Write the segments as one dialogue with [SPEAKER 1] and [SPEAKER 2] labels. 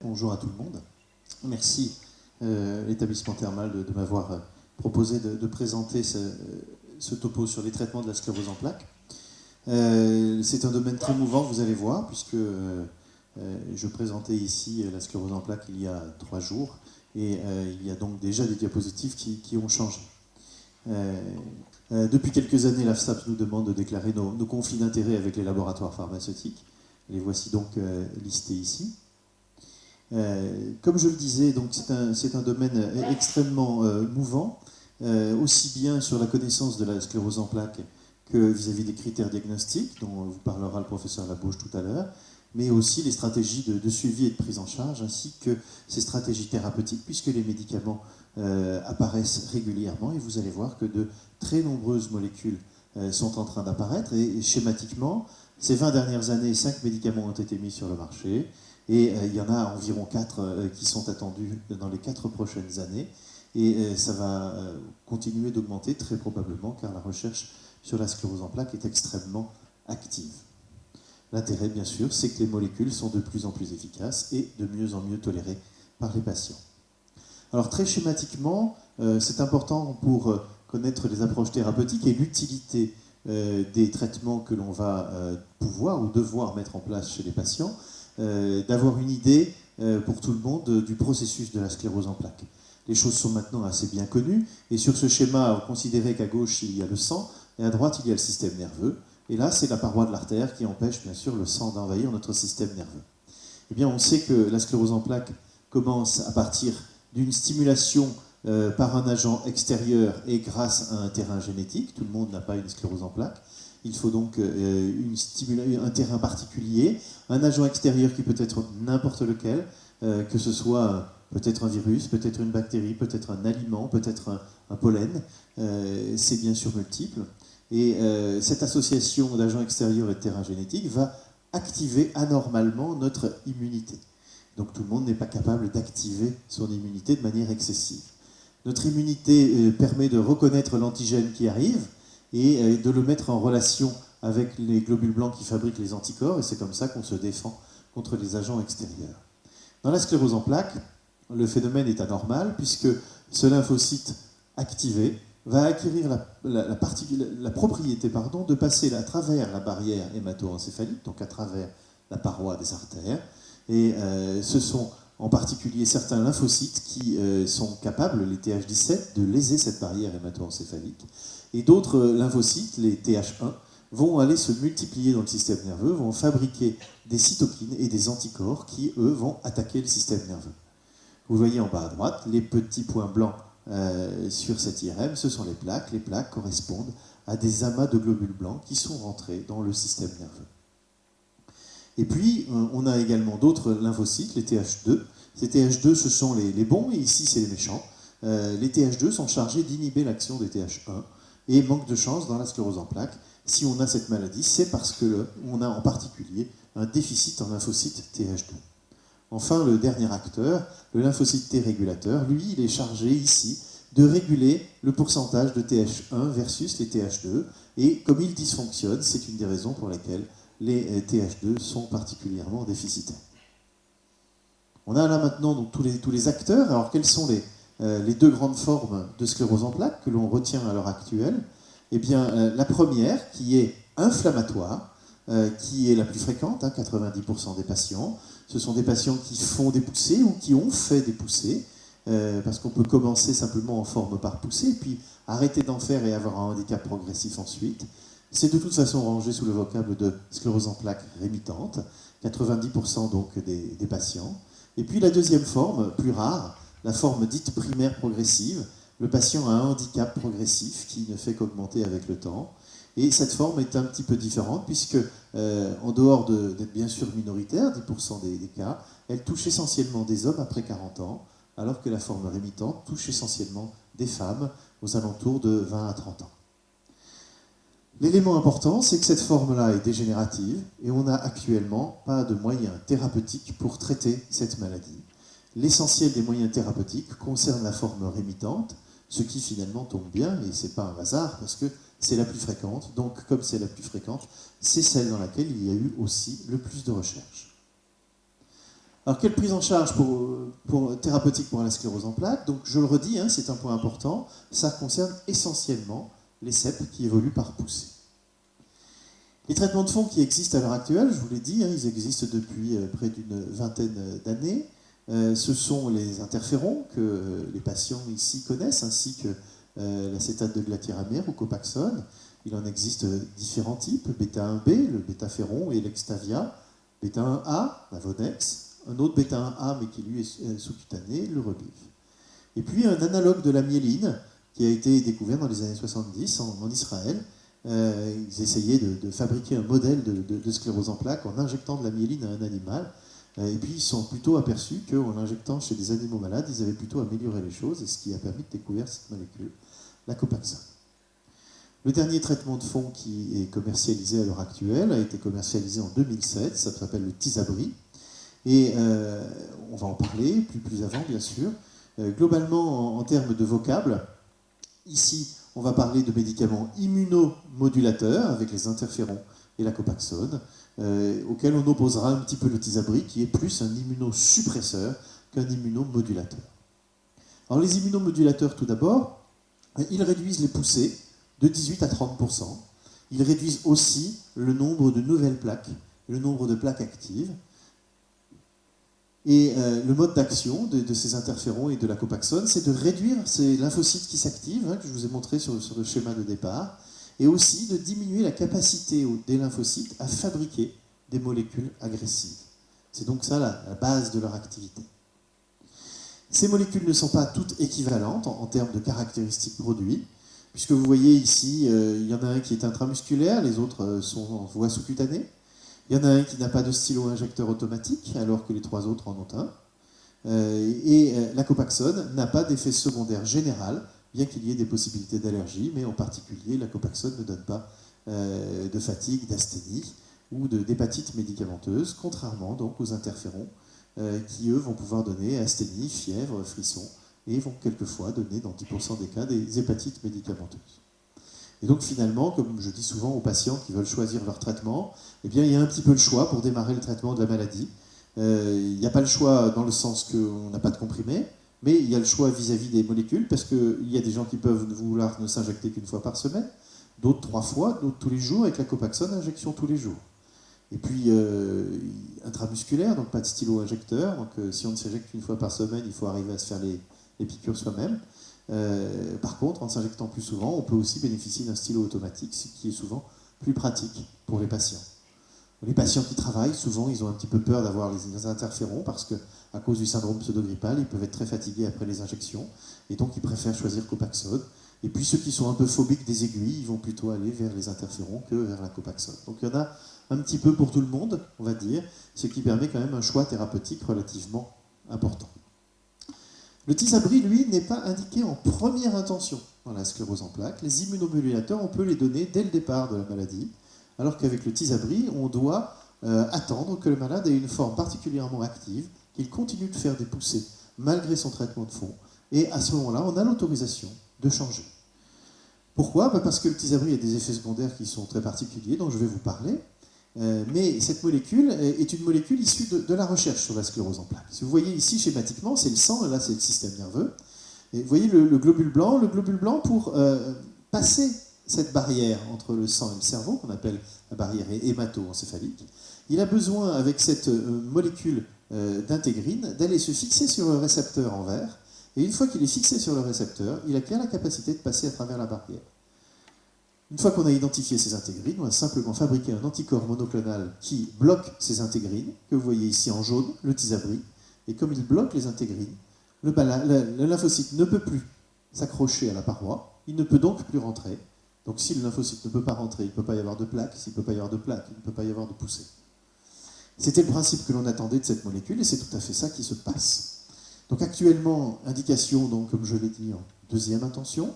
[SPEAKER 1] Bonjour à tout le monde. Merci l'établissement thermal de m'avoir proposé de présenter ce topo sur les traitements de la sclérose en plaques. C'est un domaine très mouvant, vous allez voir, puisque je présentais ici la sclérose en plaques il y a 3 jours, et il y a donc déjà des diapositives qui ont changé. Depuis quelques années, l'AFSAP nous demande de déclarer nos conflits d'intérêts avec les laboratoires pharmaceutiques. Les voici donc listés ici. Comme je le disais, donc c'est un domaine extrêmement mouvant, aussi bien sur la connaissance de la sclérose en plaques que vis-à-vis des critères diagnostiques, dont vous parlera le professeur Labauche tout à l'heure, mais aussi les stratégies de suivi et de prise en charge, ainsi que ces stratégies thérapeutiques, puisque les médicaments apparaissent régulièrement, et vous allez voir que de très nombreuses molécules sont en train d'apparaître, et schématiquement, ces 20 dernières années, 5 médicaments ont été mis sur le marché, et il y en a environ 4 qui sont attendus dans les 4 prochaines années, et ça va continuer d'augmenter très probablement, car la recherche sur la sclérose en plaques est extrêmement active. L'intérêt, bien sûr, c'est que les molécules sont de plus en plus efficaces et de mieux en mieux tolérées par les patients. Alors très schématiquement, c'est important pour connaître les approches thérapeutiques et l'utilité des traitements que l'on va pouvoir ou devoir mettre en place chez les patients, d'avoir une idée pour tout le monde du processus de la sclérose en plaques. Les choses sont maintenant assez bien connues, et sur ce schéma, considérez qu'à gauche il y a le sang, et à droite il y a le système nerveux, et là c'est la paroi de l'artère qui empêche bien sûr le sang d'envahir notre système nerveux. Eh bien on sait que la sclérose en plaques commence à partir d'une stimulation par un agent extérieur et grâce à un terrain génétique. Tout le monde n'a pas une sclérose en plaques. Il faut donc un terrain particulier, un agent extérieur qui peut être n'importe lequel, que ce soit peut-être un virus, peut-être une bactérie, peut-être un aliment, peut-être un pollen. C'est bien sûr multiple. Et cette association d'agents extérieurs et de terrain génétique va activer anormalement notre immunité. Donc tout le monde n'est pas capable d'activer son immunité de manière excessive. Notre immunité permet de reconnaître l'antigène qui arrive et de le mettre en relation avec les globules blancs qui fabriquent les anticorps, et c'est comme ça qu'on se défend contre les agents extérieurs. Dans la sclérose en plaques, le phénomène est anormal, puisque ce lymphocyte activé va acquérir la propriété de passer à travers la barrière hémato-encéphalique, donc à travers la paroi des artères, et ce sont en particulier certains lymphocytes qui sont capables, les Th17, de léser cette barrière hémato-encéphalique. Et d'autres lymphocytes, les Th1, vont aller se multiplier dans le système nerveux, vont fabriquer des cytokines et des anticorps qui, eux, vont attaquer le système nerveux. Vous voyez en bas à droite, les petits points blancs sur cet IRM, ce sont les plaques. Les plaques correspondent à des amas de globules blancs qui sont rentrés dans le système nerveux. Et puis, on a également d'autres lymphocytes, les Th2. Ces Th2, ce sont les bons, et ici, c'est les méchants. Les Th2 sont chargés d'inhiber l'action des Th1, et manque de chance dans la sclérose en plaques. Si on a cette maladie, c'est parce qu'on a en particulier un déficit en lymphocyte Th2. Enfin, le dernier acteur, le lymphocyte T régulateur, lui, il est chargé ici de réguler le pourcentage de Th1 versus les Th2, et comme il dysfonctionne, c'est une des raisons pour lesquelles les Th2 sont particulièrement déficitaires. On a là maintenant donc, tous les acteurs. Alors quelles sont les 2 grandes formes de sclérose en plaques que l'on retient à l'heure actuelle? Eh bien, la première, qui est inflammatoire, qui est la plus fréquente, 90% des patients. Ce sont des patients qui font des poussées ou qui ont fait des poussées, parce qu'on peut commencer simplement en forme par poussée, puis arrêter d'en faire et avoir un handicap progressif ensuite. C'est de toute façon rangé sous le vocable de sclérose en plaques rémitante, 90% donc des patients. Et puis la deuxième forme, plus rare, la forme dite primaire progressive. Le patient a un handicap progressif qui ne fait qu'augmenter avec le temps. Et cette forme est un petit peu différente, puisque, en dehors d'être bien sûr minoritaire, 10% des cas, elle touche essentiellement des hommes après 40 ans, alors que la forme rémitante touche essentiellement des femmes aux alentours de 20 à 30 ans. L'élément important, c'est que cette forme-là est dégénérative et on n'a actuellement pas de moyens thérapeutiques pour traiter cette maladie. L'essentiel des moyens thérapeutiques concerne la forme rémitante, ce qui finalement tombe bien, et ce n'est pas un hasard, parce que c'est la plus fréquente. Donc, comme c'est la plus fréquente, c'est celle dans laquelle il y a eu aussi le plus de recherches. Alors, quelle prise en charge thérapeutique pour la sclérose en plaques? Donc, je le redis, hein, c'est un point important, ça concerne essentiellement les CEP qui évoluent par poussée. Les traitements de fond qui existent à l'heure actuelle, je vous l'ai dit, hein, ils existent depuis près d'une vingtaine d'années. Ce sont les interférons que les patients ici connaissent, ainsi que l'acétate de glatyramère ou Copaxone. Il en existe différents types, bêta-1B, le bêta-féron et l'extavia, bêta-1A, la Vonex, un autre bêta-1A mais qui lui est sous-cutané, le Rebif. Et puis un analogue de la myéline qui a été découvert dans les années 70 en Israël. Ils essayaient de fabriquer un modèle de sclérose en plaques en injectant de la myéline à un animal. Et puis ils sont plutôt aperçus qu'en l'injectant chez des animaux malades, ils avaient plutôt amélioré les choses, et ce qui a permis de découvrir cette molécule, la Copaxone. Le dernier traitement de fond qui est commercialisé à l'heure actuelle a été commercialisé en 2007, ça s'appelle le Tysabri. Et on va en parler plus avant, bien sûr. Globalement, en termes de vocable, ici, on va parler de médicaments immunomodulateurs avec les interférons et la Copaxone, auquel on opposera un petit peu le Tysabri, qui est plus un immunosuppresseur qu'un immunomodulateur. Alors les immunomodulateurs, tout d'abord, ils réduisent les poussées de 18 à 30%. Ils réduisent aussi le nombre de nouvelles plaques, le nombre de plaques actives. Et le mode d'action de ces interférons et de la Copaxone, c'est de réduire ces lymphocytes qui s'activent, hein, que je vous ai montré sur le schéma de départ, et aussi de diminuer la capacité des lymphocytes à fabriquer des molécules agressives. C'est donc ça la base de leur activité. Ces molécules ne sont pas toutes équivalentes en termes de caractéristiques produits, puisque vous voyez ici, il y en a un qui est intramusculaire, les autres sont en voie sous-cutanée. Il y en a un qui n'a pas de stylo-injecteur automatique, alors que les trois autres en ont un. La Copaxone n'a pas d'effet secondaire général, bien qu'il y ait des possibilités d'allergie, mais en particulier, la Copaxone ne donne pas de fatigue, d'asthénie ou d'hépatite médicamenteuse, contrairement donc aux interférons, qui eux vont pouvoir donner asthénie, fièvre, frisson, et vont quelquefois donner dans 10% des cas des hépatites médicamenteuses. Et donc finalement, comme je dis souvent aux patients qui veulent choisir leur traitement, eh bien, il y a un petit peu le choix pour démarrer le traitement de la maladie. Il n'y a pas le choix dans le sens qu'on n'a pas de comprimé, mais il y a le choix vis-à-vis des molécules, parce qu'il y a des gens qui peuvent vouloir ne s'injecter qu'une fois par semaine, d'autres 3 fois, d'autres tous les jours, avec la Copaxone, injection tous les jours. Et puis intramusculaire, donc pas de stylo-injecteur, donc si on ne s'injecte qu'une fois par semaine, il faut arriver à se faire les piqûres soi-même. Par contre, en s'injectant plus souvent, on peut aussi bénéficier d'un stylo automatique, ce qui est souvent plus pratique pour les patients. Les patients qui travaillent, souvent, ils ont un petit peu peur d'avoir les interférons parce qu'à cause du syndrome pseudo-grippal, ils peuvent être très fatigués après les injections et donc ils préfèrent choisir Copaxone. Et puis ceux qui sont un peu phobiques des aiguilles, ils vont plutôt aller vers les interférons que vers la Copaxone. Donc il y en a un petit peu pour tout le monde, on va dire, ce qui permet quand même un choix thérapeutique relativement important. Le Tysabri, lui, n'est pas indiqué en première intention dans la sclérose en plaques. Les immunomodulateurs, on peut les donner dès le départ de la maladie, alors qu'avec le Tysabri, on doit attendre que le malade ait une forme particulièrement active, qu'il continue de faire des poussées malgré son traitement de fond, et à ce moment-là, on a l'autorisation de changer. Pourquoi? Parce que le Tysabri a des effets secondaires qui sont très particuliers, dont je vais vous parler. Mais cette molécule est une molécule issue de la recherche sur la sclérose en plaques. Si vous voyez ici schématiquement, c'est le sang, et là c'est le système nerveux. Et vous voyez le globule blanc pour passer cette barrière entre le sang et le cerveau, qu'on appelle la barrière hémato-encéphalique, il a besoin, avec cette molécule d'intégrine, d'aller se fixer sur le récepteur en vert, et une fois qu'il est fixé sur le récepteur, il acquiert la capacité de passer à travers la barrière. Une fois qu'on a identifié ces intégrines, on va simplement fabriquer un anticorps monoclonal qui bloque ces intégrines, que vous voyez ici en jaune, le Tysabri, et comme il bloque les intégrines, le lymphocyte ne peut plus s'accrocher à la paroi, il ne peut donc plus rentrer. Donc si le lymphocyte ne peut pas rentrer, il ne peut pas y avoir de plaque, s'il ne peut pas y avoir de plaque, il ne peut pas y avoir de poussée. C'était le principe que l'on attendait de cette molécule, et c'est tout à fait ça qui se passe. Donc actuellement, indication, donc, comme je l'ai dit, en deuxième intention,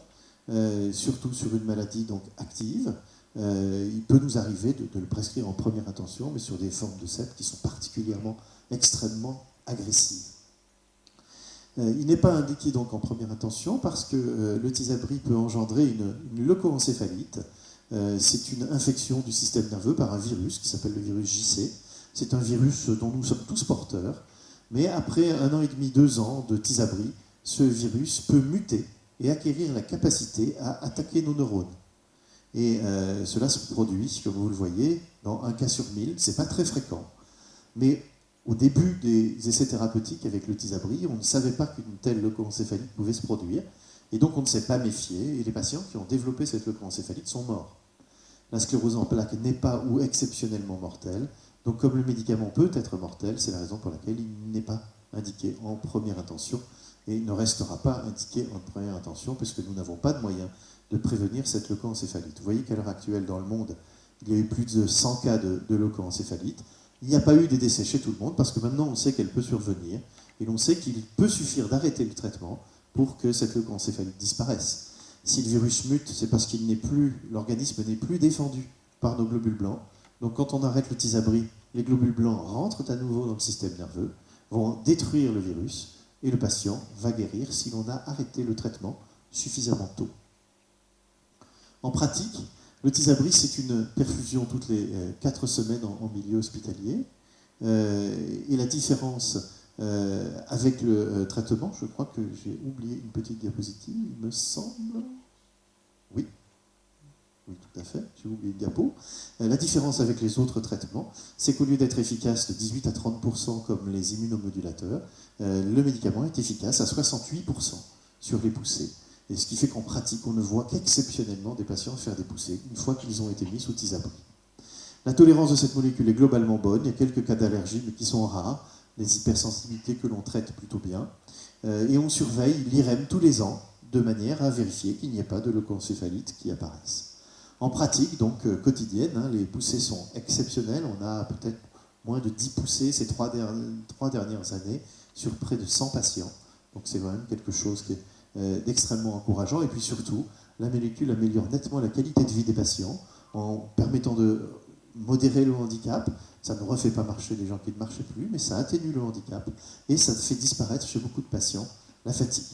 [SPEAKER 1] surtout sur une maladie donc active. Il peut nous arriver de le prescrire en première intention, mais sur des formes de CEP qui sont particulièrement extrêmement agressives. Il n'est pas indiqué donc en première intention parce que le Tysabri peut engendrer une leucoencéphalite. C'est une infection du système nerveux par un virus qui s'appelle le virus JC. C'est un virus dont nous sommes tous porteurs. Mais après 1 an et demi, 2 ans de Tysabri, ce virus peut muter et acquérir la capacité à attaquer nos neurones. Et cela se produit, comme vous le voyez, dans 1 cas sur 1000. Ce n'est pas très fréquent. Mais au début des essais thérapeutiques avec le Tysabri, on ne savait pas qu'une telle leucoencéphalite pouvait se produire. Et donc on ne s'est pas méfié. Et les patients qui ont développé cette leucoencéphalite sont morts. La sclérose en plaques n'est pas ou exceptionnellement mortelle. Donc comme le médicament peut être mortel, c'est la raison pour laquelle il n'est pas indiqué en première intention et ne restera pas indiqué en première intention puisque nous n'avons pas de moyens de prévenir cette leucoencéphalite. Vous voyez qu'à l'heure actuelle, dans le monde, il y a eu plus de 100 cas de leucoencéphalite. Il n'y a pas eu des décès chez tout le monde parce que maintenant on sait qu'elle peut survenir et l'on sait qu'il peut suffire d'arrêter le traitement pour que cette leucoencéphalite disparaisse. Si le virus mute, c'est parce qu'il n'est plus, l'organisme n'est plus défendu par nos globules blancs. Donc quand on arrête le Tysabri, les globules blancs rentrent à nouveau dans le système nerveux, vont détruire le virus et le patient va guérir si l'on a arrêté le traitement suffisamment tôt. En pratique, le Tysabri, c'est une perfusion toutes les 4 semaines en milieu hospitalier. Et la différence avec le traitement, je crois que j'ai oublié une petite diapositive, il me semble. Oui. Oui, tout à fait, j'ai oublié le diapo. La différence avec les autres traitements, c'est qu'au lieu d'être efficace de 18 à 30% comme les immunomodulateurs, le médicament est efficace à 68% sur les poussées. Et ce qui fait qu'en pratique, on ne voit qu'exceptionnellement des patients faire des poussées une fois qu'ils ont été mis sous Tysabri. La tolérance de cette molécule est globalement bonne. Il y a quelques cas d'allergie, mais qui sont rares. Des hypersensibilités que l'on traite plutôt bien. Et on surveille l'IREM tous les ans, de manière à vérifier qu'il n'y ait pas de leucoencéphalite qui apparaissent. En pratique, donc quotidienne, les poussées sont exceptionnelles. On a peut-être moins de 10 poussées ces 3 dernières années sur près de 100 patients. Donc c'est quand même quelque chose qui est d'extrêmement encourageant. Et puis surtout, la molécule améliore nettement la qualité de vie des patients en permettant de modérer le handicap. Ça ne refait pas marcher les gens qui ne marchaient plus, mais ça atténue le handicap et ça fait disparaître chez beaucoup de patients la fatigue.